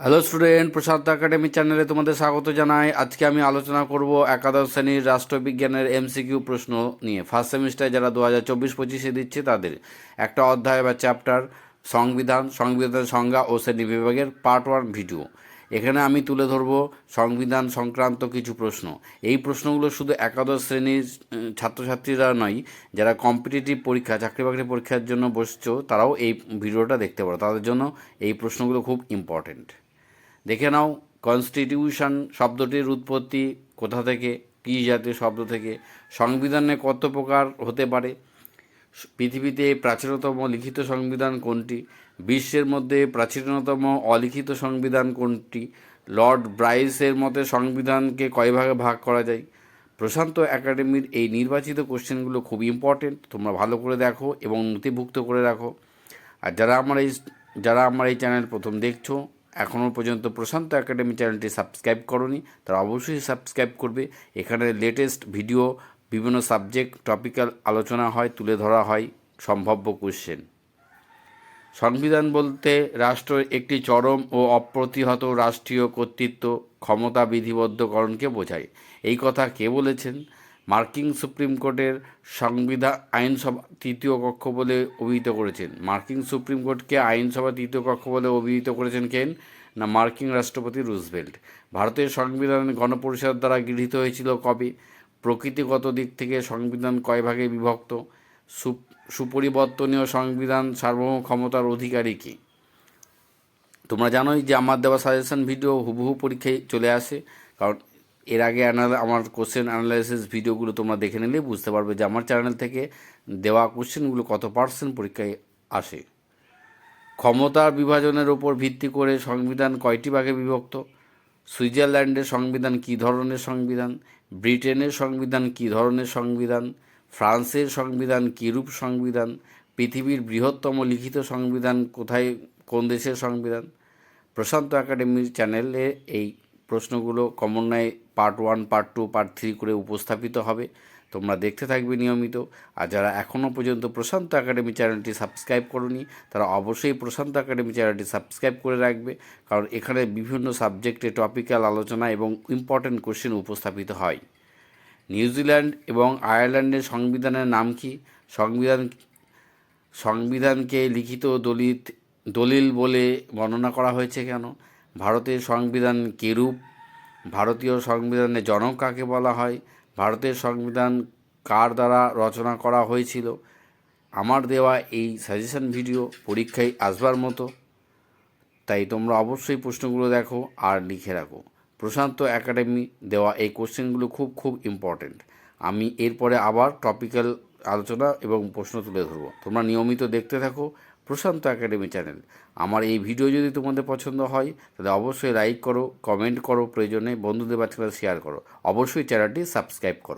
Hello student, প্রশান্ত academy চ্যানেলে তোমাদের স্বাগত জানাই। আজকে আমি আলোচনা করব একাদশ শ্রেণীর রাষ্ট্রবিজ্ঞানের এমসিকিউ প্রশ্ন নিয়ে। ফার্স্ট সেমিস্টারে যারা 2024-25 দিচ্ছে তাদের একটা অধ্যায় বা চ্যাপ্টার সংবিধানের সংজ্ঞা ও শ্রেণী বিভাগের পার্ট 1 ভিডিও। এখানে আমি তুলে ধরব সংবিধান সংক্রান্ত কিছু প্রশ্ন। এই প্রশ্নগুলো শুধু একাদশ শ্রেণীর ছাত্রছাত্রীরা নয়, যারা কম্পিটিটিভ পরীক্ষা, চাকরি বাকরি পরীক্ষার জন্য বসছো তারাও এই ভিডিওটা দেখতে পারো। তাদের জন্য এই প্রশ্নগুলো খুব ইম্পর্টেন্ট। দেখে নাও, কনস্টিটিউশন শব্দটির উৎপত্তি কোথা থেকে, কী জাতীয় শব্দ থেকে, সংবিধানে কত প্রকার হতে পারে, পৃথিবীতে প্রাচীনতম লিখিত সংবিধান কোনটি, বিশ্বের মধ্যে প্রাচীনতম অলিখিত সংবিধান কোনটি, লর্ড ব্রাইসের মতে সংবিধানকে কয় ভাগে ভাগ করা যায়। প্রশান্ত একাডেমির এই নির্বাচিত কোশ্চেনগুলো খুব ইম্পর্টেন্ট, তোমরা ভালো করে দেখো এবং নথিভুক্ত করে রাখো। আর যারা আমার এই চ্যানেল প্রথম দেখছো, এখনও পর্যন্ত প্রশান্ত একাডেমি চ্যানেলটি সাবস্ক্রাইব করোনি, তারা অবশ্যই সাবস্ক্রাইব করবে। এখানে লেটেস্ট ভিডিও, বিভিন্ন সাবজেক্ট টপিক্যাল আলোচনা হয়, তুলে ধরা হয় সম্ভাব্য কোশ্চেন। সংবিধান বলতে রাষ্ট্রের একটি চরম ও অপ্রতিহত রাষ্ট্রীয় কর্তৃত্ব ক্ষমতা বিধিবদ্ধকরণকে বোঝায়। এই কথা কে বলেছেন? মার্কিন সুপ্রিম কোর্টের সংবিধান আইনসভা তৃতীয় কক্ষ বলে অভিহিত করেছেন। মার্কিন সুপ্রিম কোর্টকে আইনসভা তৃতীয় কক্ষ বলে অভিহিত করেছেন কেন? না, মার্কিন রাষ্ট্রপতি রুজভেল্ট। ভারতের সংবিধান গণপরিষদ দ্বারা গৃহীত হয়েছিল কবে? প্রকৃতিগত দিক থেকে সংবিধান কয় ভাগে বিভক্ত? সুপরিবর্তনীয় সংবিধান সার্বভৌম ক্ষমতার অধিকারী কি? তোমরা জানোই যে আমার দেওয়া সাজেশন ভিডিও হুবহু পরীক্ষায় চলে আসে, কারণ এর আগে আমার কোশ্চেন অ্যানালাইসিস ভিডিওগুলো তোমরা দেখে নিলেই বুঝতে পারবে যে আমার চ্যানেল থেকে দেওয়া কোশ্চেনগুলো কত পার্সেন্ট পরীক্ষায় আসে। ক্ষমতার বিভাজনের ওপর ভিত্তি করে সংবিধান কয়টি ভাগে বিভক্ত? সুইজারল্যান্ডের সংবিধান কী ধরনের সংবিধান? ব্রিটেনের সংবিধান কী ধরনের সংবিধান? ফ্রান্সের সংবিধান কীরূপ সংবিধান? পৃথিবীর বৃহত্তম লিখিত সংবিধান কোন দেশের সংবিধান? প্রশান্ত একাডেমির চ্যানেলে এই প্রশ্নগুলো কমন নয় পার্ট 1, পার্ট 2, পার্ট 3 করে উপস্থাপিত হবে। তোমরা দেখতে থাকবে নিয়মিত। আর যারা এখনও পর্যন্ত প্রশান্ত একাডেমি চ্যানেলটি সাবস্ক্রাইব করোনি, তারা অবশ্যই প্রশান্ত একাডেমি চ্যানেলটি সাবস্ক্রাইব করে রাখবে, কারণ এখানে বিভিন্ন সাবজেক্টে টপিক্যাল আলোচনা এবং ইম্পর্টেন্ট কোশ্চেন উপস্থাপিত হয়। নিউজিল্যান্ড এবং আয়ারল্যান্ডের সংবিধানের নাম কি? সংবিধানকে লিখিত দলিল বলে বর্ণনা করা হয়েছে কেন? ভারতের সংবিধান কেরূপ? ভারতীয় সংবিধানের জনক কাকে বলা হয়? ভারতের সংবিধান কার দ্বারা রচনা করা হয়েছিল? আমার দেওয়া এই সাজেশন ভিডিও পরীক্ষায় আসবার মতো, তাই তোমরা অবশ্যই প্রশ্নগুলো দেখো আর লিখে রাখো। প্রশান্ত একাডেমি দেওয়া এই কোশ্চেনগুলো খুব ইম্পর্টেন্ট। আমি এরপরে আবার টপিক্যাল আলোচনা এবং প্রশ্ন তুলে ধরবো। তোমরা নিয়মিত দেখতে থাকো প্রশান্ত একাডেমি চ্যানেল। আমার এই ভিডিও যদি তোমাদের পছন্দ হয় তাহলে অবশ্যই লাইক করো, কমেন্ট করো, প্রয়োজনে বন্ধুদের বাচ্চারা শেয়ার করো। অবশ্যই চ্যানেলটি সাবস্ক্রাইব করো।